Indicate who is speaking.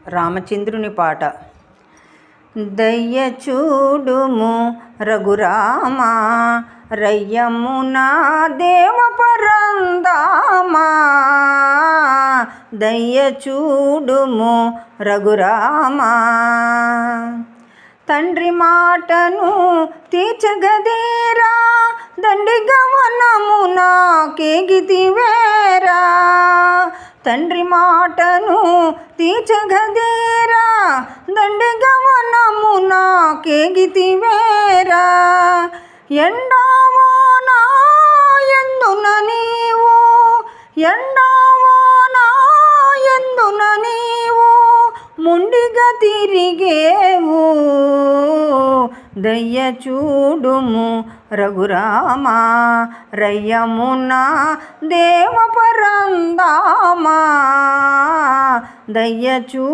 Speaker 1: రామచంద్రుని పాట. దయ్య చూడుము రఘురామా, రయ్యమునా దేవ పరందామా. దయ్య చూడుము రఘురామా, తండ్రి మాటను తీర్చగదేరా, దండిగా వనమునా కేగితివేరా. తండ్రి మాటను తీర్చగదేరా, దండిగా వనమునా కేగితివేరా. ఎండావానా ఎందున నీవు, ఎండావానా ఎందున నీవు మొండిగా తిరిగేవు. దయ్య చూడుము రఘురామా, రయ్యమునా దేవ పరందామా. దయ్య చూ